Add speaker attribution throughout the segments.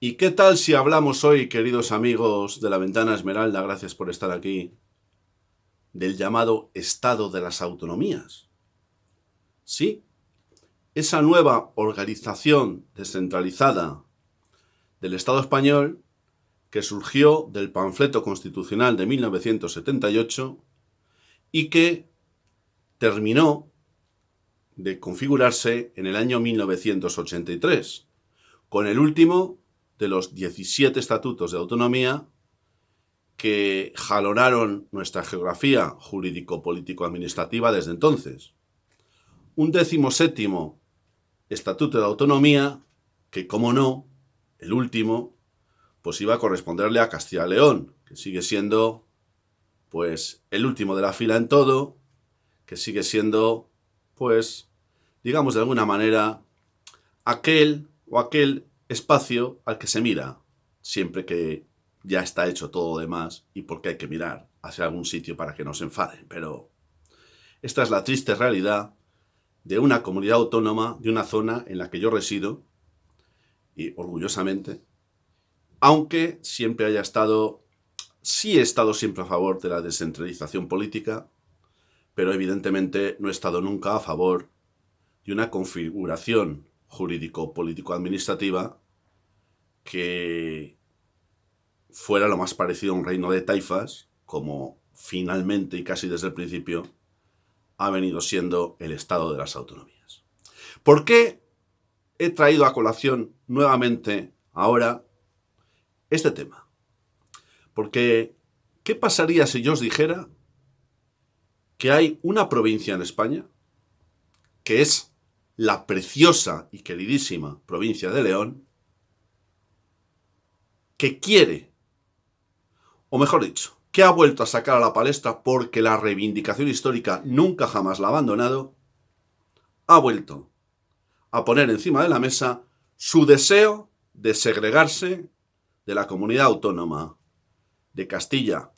Speaker 1: ¿Y qué tal si hablamos hoy, queridos amigos de la Ventana Esmeralda, gracias por estar aquí, del llamado Estado de las Autonomías? Sí, esa nueva organización descentralizada del Estado español que surgió del panfleto constitucional de 1978 y que terminó de configurarse en el año 1983, con el último de los 17 estatutos de autonomía que jalonaron nuestra geografía jurídico-político-administrativa desde entonces. Un 17º Estatuto de Autonomía que, como no, el último, pues iba a corresponderle a Castilla y León, que sigue siendo, pues, el último de la fila en todo, que sigue siendo, pues, digamos de alguna manera, aquel espacio al que se mira, siempre que ya está hecho todo lo demás y porque hay que mirar hacia algún sitio para que no se enfaden. Pero esta es la triste realidad de una comunidad autónoma, de una zona en la que yo resido, y orgullosamente, aunque siempre haya estado, sí he estado siempre a favor de la descentralización política, pero evidentemente no he estado nunca a favor de una configuración jurídico-político-administrativa que fuera lo más parecido a un reino de taifas, como finalmente y casi desde el principio ha venido siendo el Estado de las Autonomías. ¿Por qué he traído a colación nuevamente ahora este tema? Porque, ¿qué pasaría si yo os dijera que hay una provincia en España, que es la preciosa y queridísima provincia de León, que quiere, o mejor dicho, que ha vuelto a sacar a la palestra porque la reivindicación histórica nunca jamás la ha abandonado, ha vuelto a poner encima de la mesa su deseo de segregarse de la comunidad autónoma de Castilla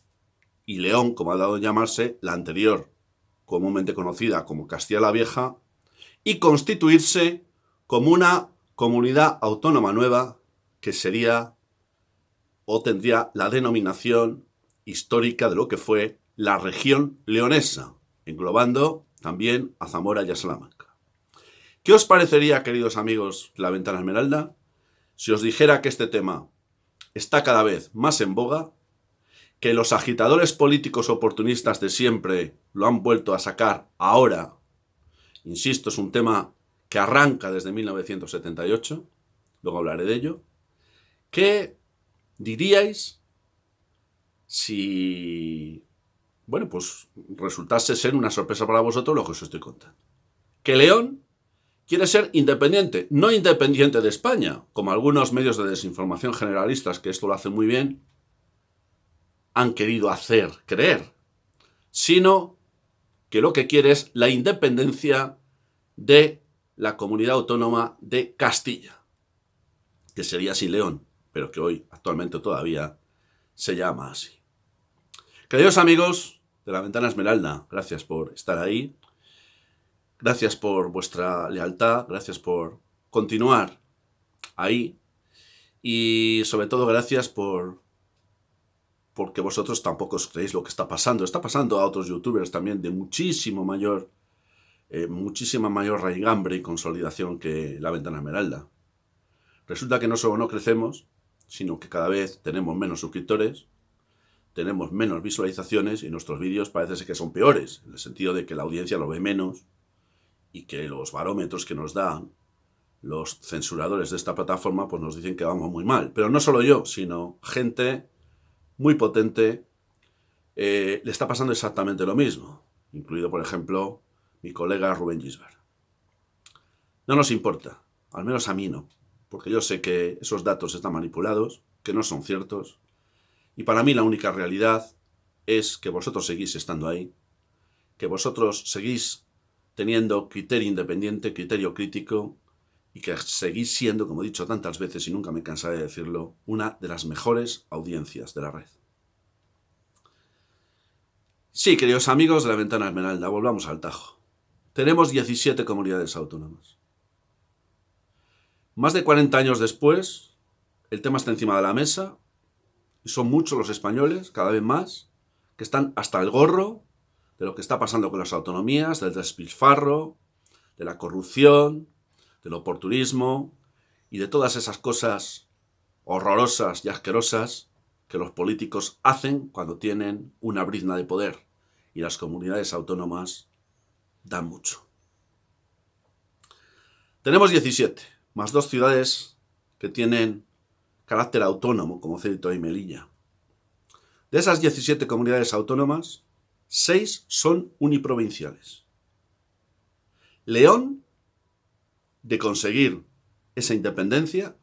Speaker 1: y León, como ha dado a llamarse la anterior, comúnmente conocida como Castilla la Vieja, y constituirse como una comunidad autónoma nueva que sería o tendría la denominación histórica de lo que fue la región leonesa, englobando también a Zamora y a Salamanca. ¿Qué os parecería, queridos amigos de la Ventana Esmeralda, si os dijera que este tema está cada vez más en boga, que los agitadores políticos oportunistas de siempre lo han vuelto a sacar ahora? Insisto, es un tema que arranca desde 1978, luego hablaré de ello. ¿Qué diríais si, bueno, pues resultase ser una sorpresa para vosotros lo que os estoy contando? Que León quiere ser independiente, no independiente de España, como algunos medios de desinformación generalistas, que esto lo hacen muy bien, han querido hacer creer, sino que lo que quiere es la independencia de la comunidad autónoma de Castilla, que sería así León, pero que hoy actualmente todavía se llama así. Queridos amigos de la Ventana Esmeralda, gracias por estar ahí, gracias por vuestra lealtad, gracias por continuar ahí y sobre todo gracias porque vosotros tampoco os creéis lo que está pasando. Está pasando a otros youtubers también de muchísima mayor raigambre y consolidación que la Ventana Esmeralda. Resulta que no solo no crecemos, sino que cada vez tenemos menos suscriptores, tenemos menos visualizaciones y nuestros vídeos parece ser que son peores, en el sentido de que la audiencia lo ve menos y que los barómetros que nos dan los censuradores de esta plataforma pues nos dicen que vamos muy mal. Pero no solo yo, sino gente muy potente le está pasando exactamente lo mismo, incluido, por ejemplo, mi colega Rubén Gisbert. No nos importa, al menos a mí no, porque yo sé que esos datos están manipulados, que no son ciertos, y para mí la única realidad es que vosotros seguís estando ahí, que vosotros seguís teniendo criterio independiente, criterio crítico, y que seguís siendo, como he dicho tantas veces y nunca me cansaré de decirlo, una de las mejores audiencias de la red. Sí, queridos amigos de la Ventana Esmeralda, volvamos al tajo. Tenemos 17 comunidades autónomas. Más de 40 años después, el tema está encima de la mesa y son muchos los españoles, cada vez más, que están hasta el gorro de lo que está pasando con las autonomías, del despilfarro, de la corrupción, del oportunismo y de todas esas cosas horrorosas y asquerosas que los políticos hacen cuando tienen una brizna de poder, y las comunidades autónomas dan mucho. Tenemos 17, más 2 ciudades que tienen carácter autónomo, como Ceuta y Melilla. De esas 17 comunidades autónomas, 6 son uniprovinciales. León, de conseguir esa independencia,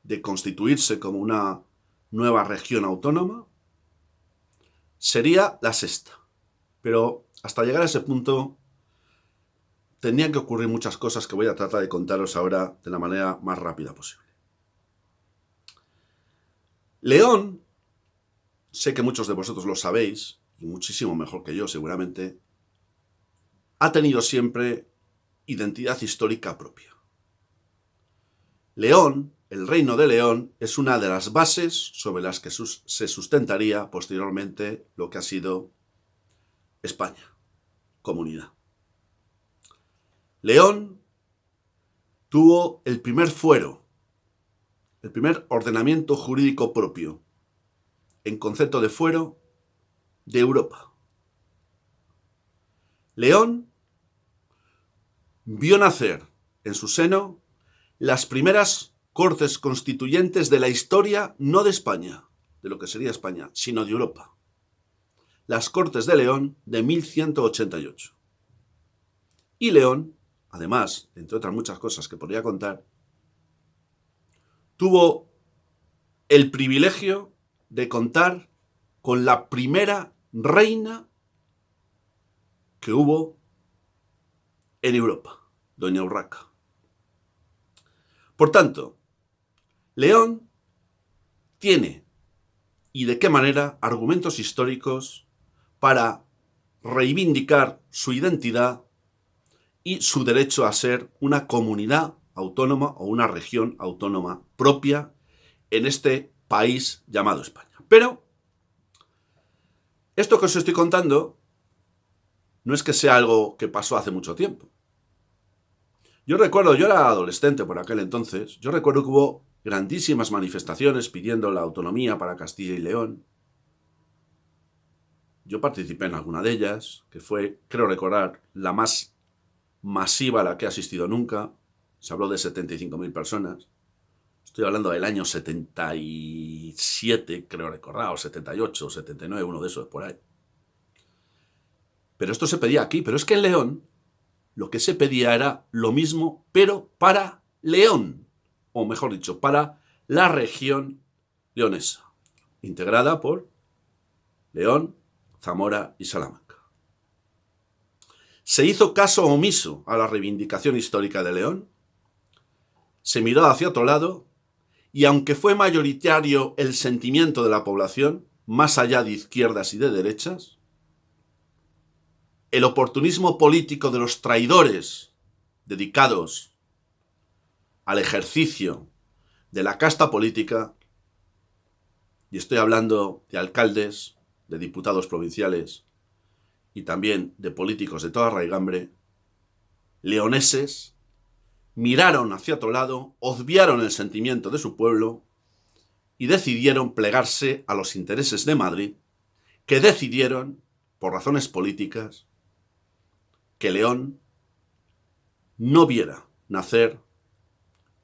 Speaker 1: de constituirse como una nueva región autónoma, sería la sexta. Pero hasta llegar a ese punto tendrían que ocurrir muchas cosas que voy a tratar de contaros ahora de la manera más rápida posible. León, sé que muchos de vosotros lo sabéis, y muchísimo mejor que yo seguramente, ha tenido siempre identidad histórica propia. León, el Reino de León, es una de las bases sobre las que se sustentaría posteriormente lo que ha sido España, comunidad. León tuvo el primer fuero, el primer ordenamiento jurídico propio, en concepto de fuero, de Europa. León vio nacer en su seno las primeras cortes constituyentes de la historia, no de España, de lo que sería España, sino de Europa. Las Cortes de León de 1188. Y León, además, entre otras muchas cosas que podría contar, tuvo el privilegio de contar con la primera reina que hubo en Europa, Doña Urraca. Por tanto, León tiene, y de qué manera, argumentos históricos para reivindicar su identidad y su derecho a ser una comunidad autónoma o una región autónoma propia en este país llamado España. Pero esto que os estoy contando no es que sea algo que pasó hace mucho tiempo. Yo era adolescente por aquel entonces, yo recuerdo que hubo grandísimas manifestaciones pidiendo la autonomía para Castilla y León. Yo participé en alguna de ellas, que fue, creo recordar, la más masiva a la que he asistido nunca. Se habló de 75.000 personas. Estoy hablando del año 77, creo recordar, o 78, o 79, uno de esos por ahí. Pero esto se pedía aquí, pero es que en León lo que se pedía era lo mismo, pero para León, o mejor dicho, para la región leonesa, integrada por León, Zamora y Salamanca. Se hizo caso omiso a la reivindicación histórica de León, se miró hacia otro lado, y aunque fue mayoritario el sentimiento de la población, más allá de izquierdas y de derechas, el oportunismo político de los traidores dedicados al ejercicio de la casta política, y estoy hablando de alcaldes, de diputados provinciales y también de políticos de toda raigambre, leoneses, miraron hacia otro lado, obviaron el sentimiento de su pueblo y decidieron plegarse a los intereses de Madrid, que decidieron, por razones políticas, que León no viera nacer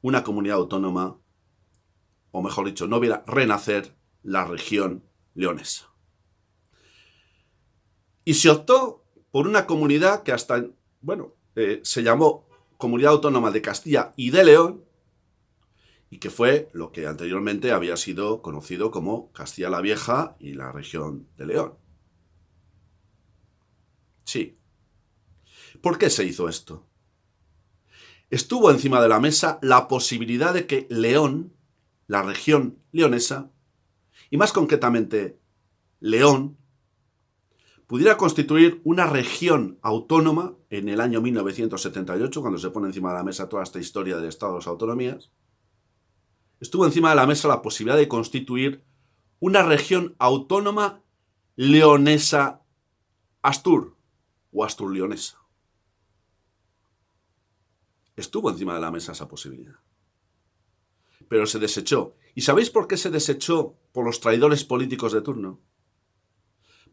Speaker 1: una comunidad autónoma, o mejor dicho, no viera renacer la región leonesa. Y se optó por una comunidad que hasta, se llamó Comunidad Autónoma de Castilla y de León, y que fue lo que anteriormente había sido conocido como Castilla la Vieja y la región de León. Sí. ¿Por qué se hizo esto? Estuvo encima de la mesa la posibilidad de que León, la región leonesa, y más concretamente León, pudiera constituir una región autónoma en el año 1978, cuando se pone encima de la mesa toda esta historia del Estado de las Autonomías, estuvo encima de la mesa la posibilidad de constituir una región autónoma leonesa Astur o Astur-Leonesa. Estuvo encima de la mesa esa posibilidad. Pero se desechó. ¿Y sabéis por qué se desechó por los traidores políticos de turno?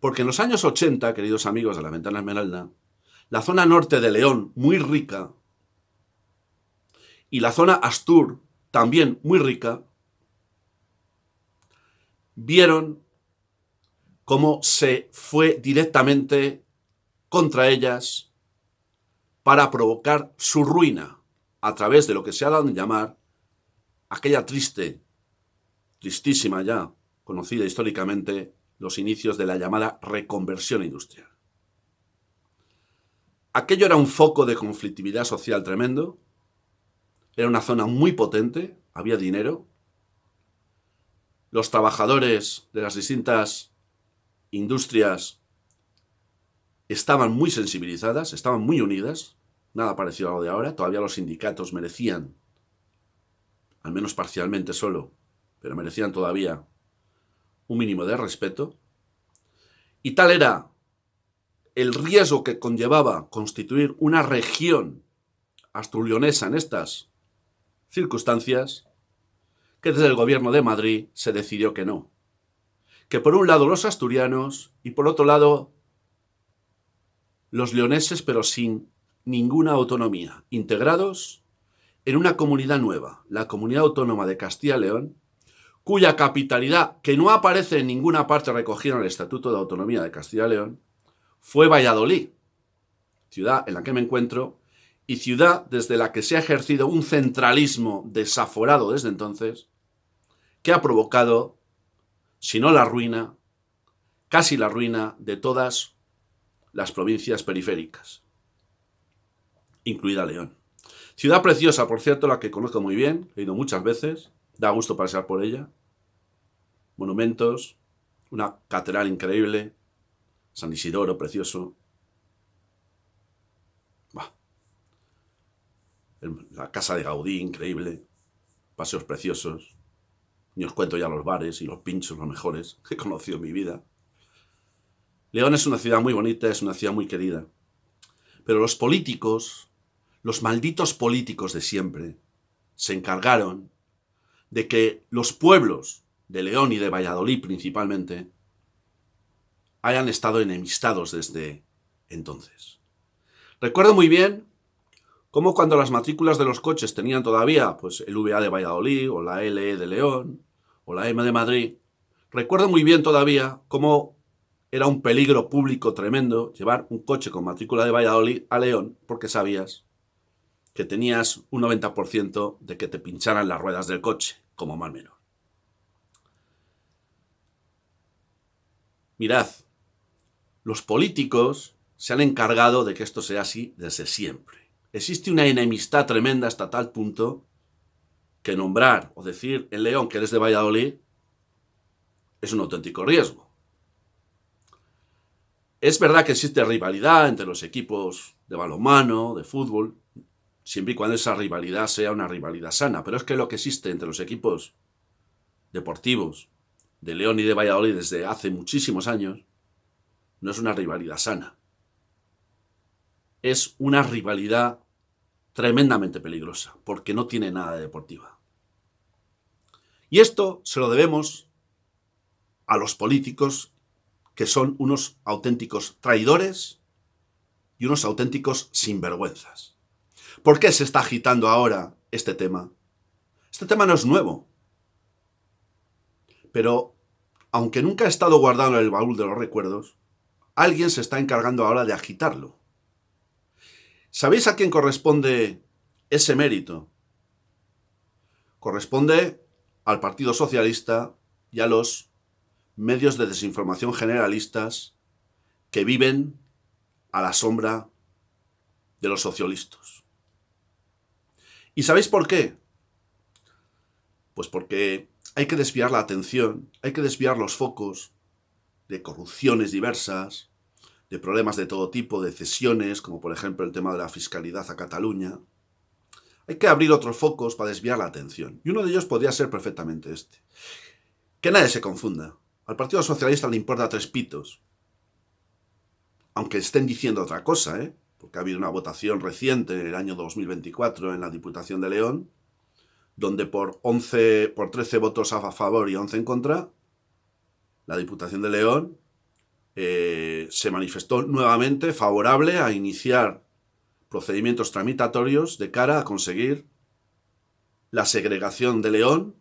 Speaker 1: Porque en los años 80, queridos amigos de la Ventana Esmeralda, la zona norte de León, muy rica, y la zona Astur, también muy rica, vieron cómo se fue directamente contra ellas para provocar su ruina a través de lo que se ha dado en llamar aquella tristísima ya, conocida históricamente, los inicios de la llamada reconversión industrial. Aquello era un foco de conflictividad social tremendo, era una zona muy potente, había dinero, los trabajadores de las distintas industrias estaban muy sensibilizadas, estaban muy unidas, nada parecido a lo de ahora, todavía los sindicatos merecían, al menos parcialmente solo, pero merecían todavía un mínimo de respeto, y tal era el riesgo que conllevaba constituir una región astur-leonesa en estas circunstancias, que desde el gobierno de Madrid se decidió que no. Que por un lado los asturianos y por otro lado los leoneses, pero sin ninguna autonomía, integrados en una comunidad nueva, la Comunidad Autónoma de Castilla y León, cuya capitalidad, que no aparece en ninguna parte recogida en el Estatuto de Autonomía de Castilla y León, fue Valladolid, ciudad en la que me encuentro, y ciudad desde la que se ha ejercido un centralismo desaforado desde entonces, que ha provocado, si no la ruina, casi la ruina de todas las provincias periféricas, incluida León. Ciudad preciosa, por cierto, la que conozco muy bien, he ido muchas veces, da gusto pasear por ella. Monumentos, una catedral increíble, San Isidoro, precioso. La casa de Gaudí, increíble, paseos preciosos. Ni os cuento ya los bares y los pinchos, los mejores que he conocido en mi vida. León es una ciudad muy bonita, es una ciudad muy querida. Pero los políticos, los malditos políticos de siempre, se encargaron de que los pueblos de León y de Valladolid principalmente hayan estado enemistados desde entonces. Recuerdo muy bien cómo cuando las matrículas de los coches tenían todavía pues, el VA de Valladolid o la LE de León o la M de Madrid, recuerdo muy bien todavía cómo era un peligro público tremendo llevar un coche con matrícula de Valladolid a León porque sabías que tenías un 90% de que te pincharan las ruedas del coche, como mal menor. Mirad, los políticos se han encargado de que esto sea así desde siempre. Existe una enemistad tremenda hasta tal punto que nombrar o decir en León que eres de Valladolid es un auténtico riesgo. Es verdad que existe rivalidad entre los equipos de balonmano, de fútbol, siempre y cuando esa rivalidad sea una rivalidad sana, pero es que lo que existe entre los equipos deportivos de León y de Valladolid desde hace muchísimos años no es una rivalidad sana. Es una rivalidad tremendamente peligrosa, porque no tiene nada de deportiva. Y esto se lo debemos a los políticos, que son unos auténticos traidores y unos auténticos sinvergüenzas. ¿Por qué se está agitando ahora este tema? Este tema no es nuevo, pero aunque nunca ha estado guardado en el baúl de los recuerdos, alguien se está encargando ahora de agitarlo. ¿Sabéis a quién corresponde ese mérito? Corresponde al Partido Socialista y a los medios de desinformación generalistas que viven a la sombra de los socialistas. ¿Y sabéis por qué? Pues porque hay que desviar la atención, hay que desviar los focos de corrupciones diversas, de problemas de todo tipo, de cesiones, como por ejemplo el tema de la fiscalidad a Cataluña. Hay que abrir otros focos para desviar la atención. Y uno de ellos podría ser perfectamente este. Que nadie se confunda. Al Partido Socialista le importa tres pitos. Aunque estén diciendo otra cosa, porque ha habido una votación reciente en el año 2024 en la Diputación de León, donde por 13 votos a favor y 11 en contra, la Diputación de León se manifestó nuevamente favorable a iniciar procedimientos tramitatorios de cara a conseguir la segregación de León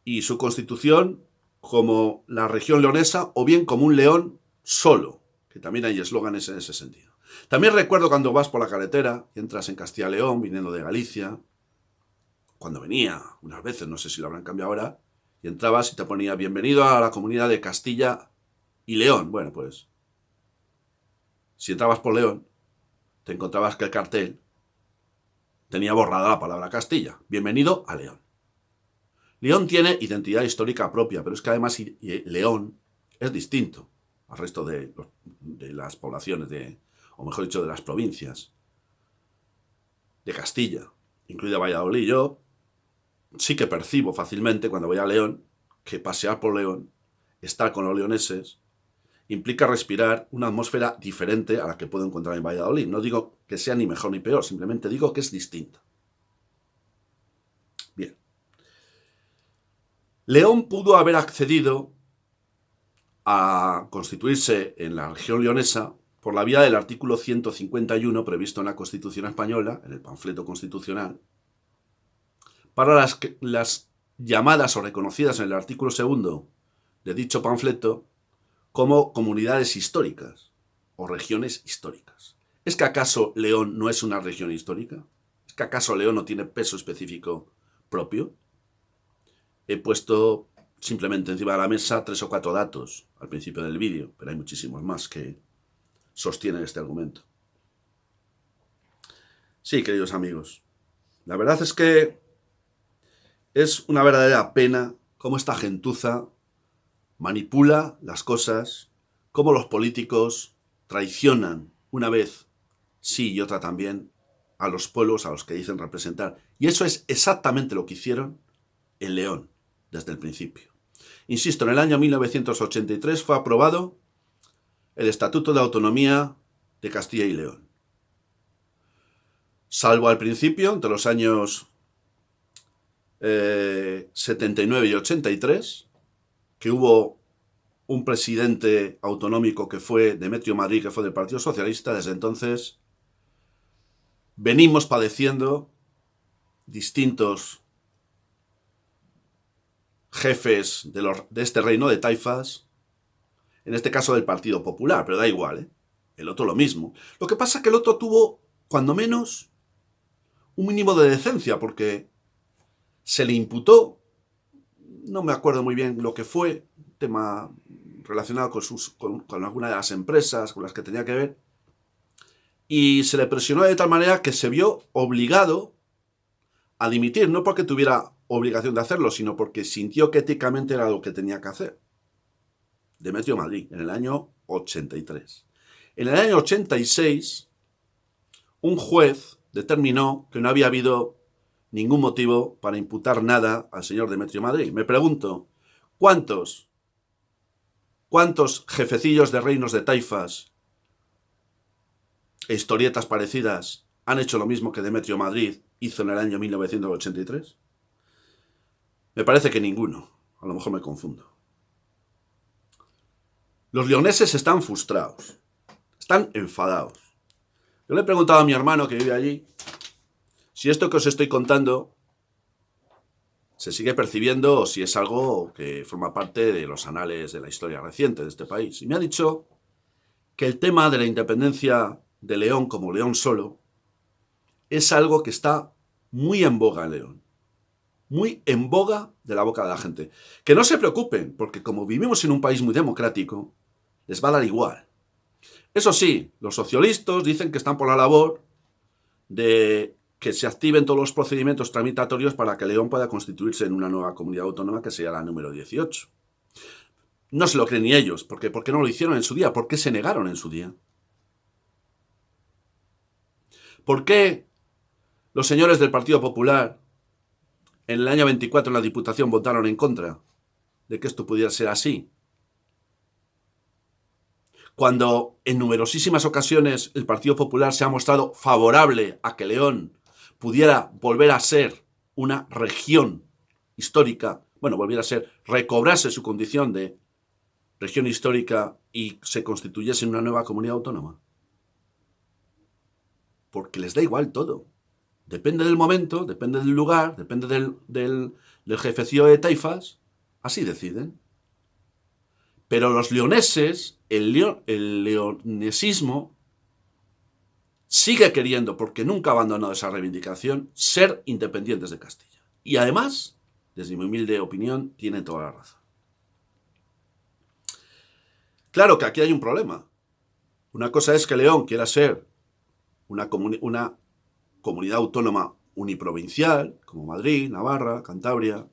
Speaker 1: y su constitución como la región leonesa o bien como un León solo, que también hay eslóganes en ese sentido. También recuerdo cuando vas por la carretera y entras en Castilla y León, viniendo de Galicia, cuando venía unas veces, no sé si lo habrán cambiado ahora, y entrabas y te ponía bienvenido a la comunidad de Castilla y León. Bueno, pues si entrabas por León, te encontrabas que el cartel tenía borrada la palabra Castilla. Bienvenido a León. León tiene identidad histórica propia, pero es que además León es distinto al resto de las poblaciones, o mejor dicho, de las provincias de Castilla, incluida Valladolid. Yo sí que percibo fácilmente cuando voy a León que pasear por León, estar con los leoneses, implica respirar una atmósfera diferente a la que puedo encontrar en Valladolid. No digo que sea ni mejor ni peor, simplemente digo que es distinta. Bien. León pudo haber accedido a constituirse en la región leonesa por la vía del artículo 151 previsto en la Constitución española, en el panfleto constitucional, para las llamadas o reconocidas en el artículo 2 de dicho panfleto como comunidades históricas o regiones históricas. ¿Es que acaso León no es una región histórica? ¿Es que acaso León no tiene peso específico propio? He puesto simplemente encima de la mesa 3 o 4 datos al principio del vídeo, pero hay muchísimos más que sostienen este argumento. Sí, queridos amigos, la verdad es que es una verdadera pena cómo esta gentuza manipula las cosas, cómo los políticos traicionan una vez sí y otra también a los pueblos a los que dicen representar. Y eso es exactamente lo que hicieron en León desde el principio. Insisto, en el año 1983 fue aprobado el Estatuto de Autonomía de Castilla y León. Salvo al principio, entre los años 79 y 83, que hubo un presidente autonómico que fue Demetrio Madrid, que fue del Partido Socialista. Desde entonces venimos padeciendo distintos jefes de este reino de taifas, en este caso del Partido Popular, pero da igual, el otro lo mismo. Lo que pasa es que el otro tuvo, cuando menos, un mínimo de decencia, porque se le imputó, no me acuerdo muy bien lo que fue, tema relacionado con alguna de las empresas con las que tenía que ver, y se le presionó de tal manera que se vio obligado a dimitir, no porque tuviera obligación de hacerlo, sino porque sintió que éticamente era lo que tenía que hacer. Demetrio Madrid, en el año 83. En el año 86, un juez determinó que no había habido ningún motivo para imputar nada al señor Demetrio Madrid. Me pregunto, ¿cuántos jefecillos de reinos de taifas e historietas parecidas han hecho lo mismo que Demetrio Madrid hizo en el año 1983? Me parece que ninguno. A lo mejor me confundo. Los leoneses están frustrados. Están enfadados. Yo le he preguntado a mi hermano que vive allí si esto que os estoy contando se sigue percibiendo o si es algo que forma parte de los anales de la historia reciente de este país. Y me ha dicho que el tema de la independencia de León como León solo es algo que está muy en boga en León. Muy en boga de la boca de la gente. Que no se preocupen, porque como vivimos en un país muy democrático, les va a dar igual. Eso sí, los socialistas dicen que están por la labor de que se activen todos los procedimientos tramitatorios para que León pueda constituirse en una nueva comunidad autónoma que sería la número 18. No se lo creen ni ellos, porque ¿por qué no lo hicieron en su día? ¿Por qué se negaron en su día? ¿Por qué Los señores del Partido Popular en el año 24 en la Diputación votaron en contra de que esto pudiera ser así. Cuando en numerosísimas ocasiones el Partido Popular se ha mostrado favorable a que León pudiera volver a ser una región histórica, recobrarse su condición de región histórica y se constituyese en una nueva comunidad autónoma. Porque les da igual todo. Depende del momento, depende del lugar, depende del jefecillo de taifas, así deciden. Pero los leoneses, el leonesismo, sigue queriendo, porque nunca ha abandonado esa reivindicación, ser independientes de Castilla. Y además, desde mi humilde opinión, tiene toda la razón. Claro que aquí hay un problema. Una cosa es que León quiera ser una comunidad autónoma uniprovincial, como Madrid, Navarra, Cantabria,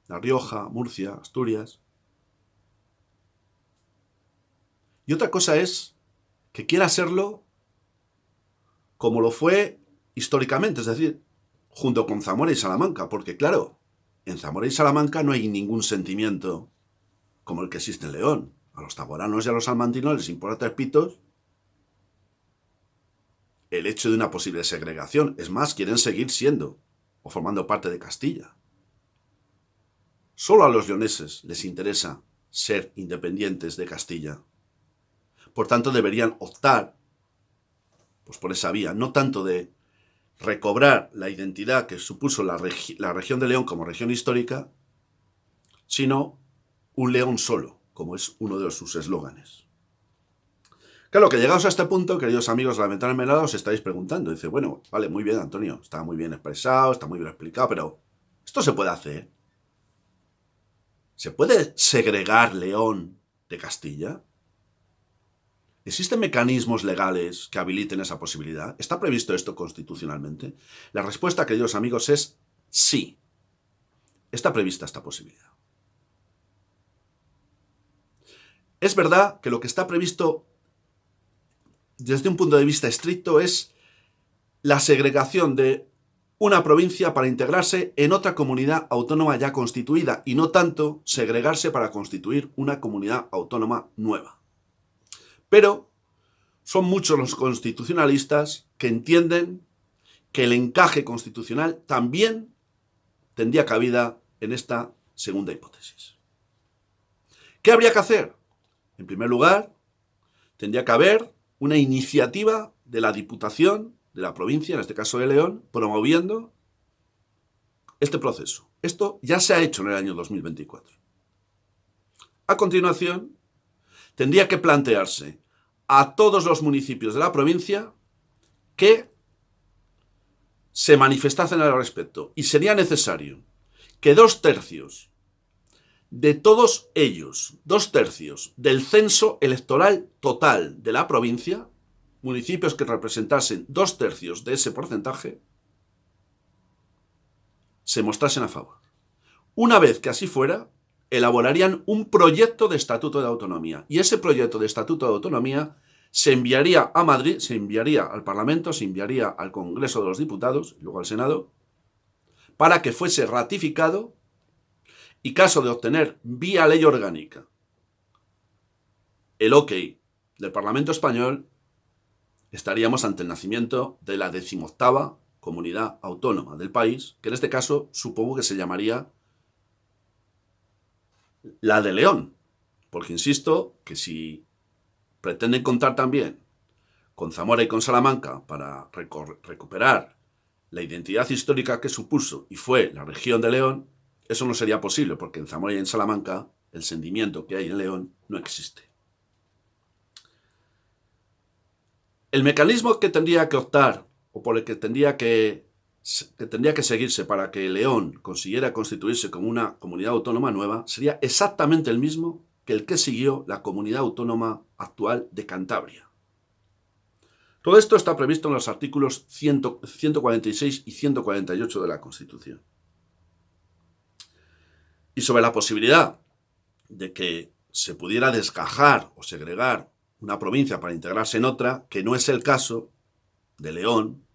Speaker 1: La Rioja, Murcia, Asturias. Y otra cosa es que quiera serlo como lo fue históricamente, es decir, junto con Zamora y Salamanca, porque claro, en Zamora y Salamanca no hay ningún sentimiento como el que existe en León. A los zamoranos y a los salmantinos les importa tres pitos el hecho de una posible segregación. Es más, quieren seguir siendo o formando parte de Castilla. Solo a los leoneses les interesa ser independientes de Castilla. Por tanto, deberían optar por esa vía, no tanto de recobrar la identidad que supuso la región de León como región histórica, sino un León solo, como es uno de sus eslóganes. Claro que llegados a este punto, queridos amigos de La Ventana Esmeralda, os estáis preguntando. Dice, bueno, vale, muy bien, Antonio, está muy bien expresado, está muy bien explicado, pero ¿esto se puede hacer? ¿Se puede segregar León de Castilla? ¿Existen mecanismos legales que habiliten esa posibilidad? ¿Está previsto esto constitucionalmente? La respuesta, queridos amigos, es sí. Está prevista esta posibilidad. Es verdad que lo que está previsto desde un punto de vista estricto es la segregación de una provincia para integrarse en otra comunidad autónoma ya constituida y no tanto segregarse para constituir una comunidad autónoma nueva. Pero son muchos los constitucionalistas que entienden que el encaje constitucional también tendría cabida en esta segunda hipótesis. ¿Qué habría que hacer? En primer lugar, tendría que haber una iniciativa de la Diputación de la provincia, en este caso de León, promoviendo este proceso. Esto ya se ha hecho en el año 2024. A continuación, tendría que plantearse a todos los municipios de la provincia que se manifestasen al respecto. Y sería necesario que 2/3 de todos ellos, 2/3 del censo electoral total de la provincia, municipios que representasen 2/3 de ese porcentaje, se mostrasen a favor. Una vez que así fuera, elaborarían un proyecto de Estatuto de Autonomía. Y ese proyecto de Estatuto de Autonomía se enviaría a Madrid, se enviaría al Parlamento, se enviaría al Congreso de los Diputados, y luego al Senado, para que fuese ratificado y, caso de obtener vía ley orgánica el ok del Parlamento español, estaríamos ante el nacimiento de la 18ª comunidad autónoma del país, que en este caso supongo que se llamaría la de León, porque insisto que si pretenden contar también con Zamora y con Salamanca para recuperar la identidad histórica que supuso y fue la región de León, eso no sería posible, porque en Zamora y en Salamanca el sentimiento que hay en León no existe. El mecanismo que tendría que optar, o por el que tendría que seguirse para que León consiguiera constituirse como una comunidad autónoma nueva, sería exactamente el mismo que el que siguió la comunidad autónoma actual de Cantabria. Todo esto está previsto en los artículos 146 y 148 de la Constitución. Y sobre la posibilidad de que se pudiera desgajar o segregar una provincia para integrarse en otra, que no es el caso de León,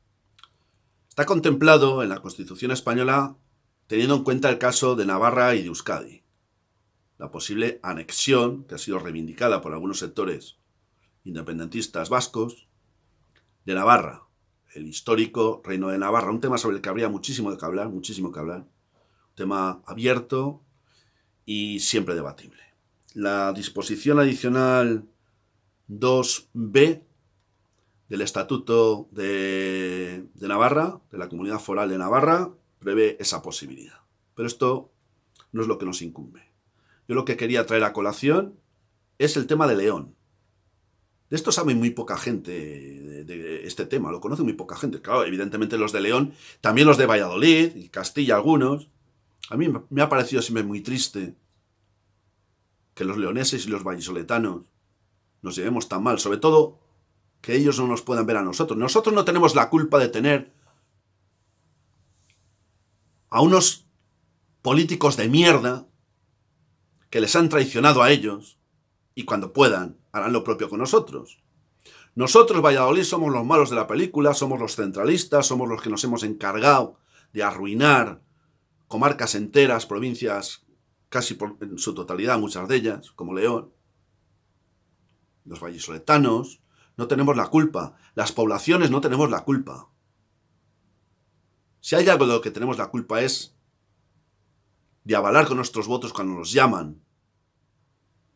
Speaker 1: Está contemplado en la Constitución española teniendo en cuenta el caso de Navarra y de Euskadi. La posible anexión, que ha sido reivindicada por algunos sectores independentistas vascos, de Navarra, el histórico Reino de Navarra, un tema sobre el que habría muchísimo que hablar, un tema abierto y siempre debatible. La disposición adicional 2b del Estatuto de Navarra, de la Comunidad Foral de Navarra, prevé esa posibilidad. Pero esto no es lo que nos incumbe. Yo lo que quería traer a colación es el tema de León. De esto sabe muy poca gente, de este tema, lo conoce muy poca gente. Claro, evidentemente los de León, también los de Valladolid y Castilla algunos. A mí me ha parecido siempre muy triste que los leoneses y los vallisoletanos nos llevemos tan mal, sobre todo que ellos no nos puedan ver a nosotros. Nosotros no tenemos la culpa de tener a unos políticos de mierda que les han traicionado a ellos y cuando puedan harán lo propio con nosotros. Nosotros, Valladolid, somos los malos de la película, somos los centralistas, somos los que nos hemos encargado de arruinar comarcas enteras, provincias casi en su totalidad, muchas de ellas, como León. Los vallisoletanos no tenemos la culpa, las poblaciones no tenemos la culpa. Si hay algo de lo que tenemos la culpa es de avalar con nuestros votos cuando nos llaman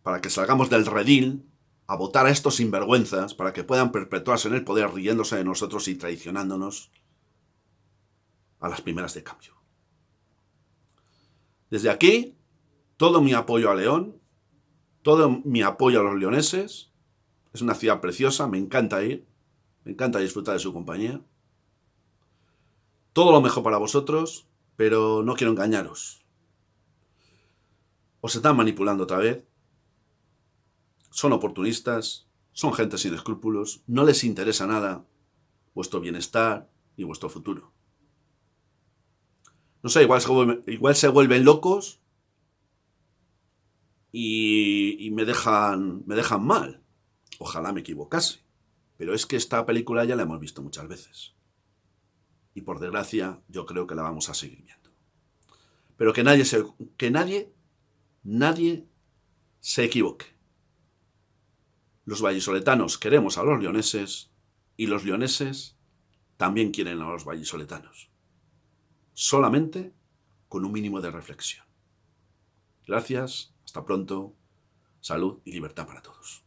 Speaker 1: para que salgamos del redil a votar a estos sinvergüenzas para que puedan perpetuarse en el poder riéndose de nosotros y traicionándonos a las primeras de cambio. Desde aquí, todo mi apoyo a León, todo mi apoyo a los leoneses. Es una ciudad preciosa, me encanta ir, me encanta disfrutar de su compañía. Todo lo mejor para vosotros, pero no quiero engañaros. Os están manipulando otra vez. Son oportunistas, son gente sin escrúpulos, no les interesa nada vuestro bienestar y vuestro futuro. No sé, igual se vuelven locos y me dejan mal. Ojalá me equivocase. Pero es que esta película ya la hemos visto muchas veces. Y por desgracia, yo creo que la vamos a seguir viendo. Pero que nadie se equivoque. Los vallisoletanos queremos a los leoneses y los leoneses también quieren a los vallisoletanos. Solamente con un mínimo de reflexión. Gracias, hasta pronto, salud y libertad para todos.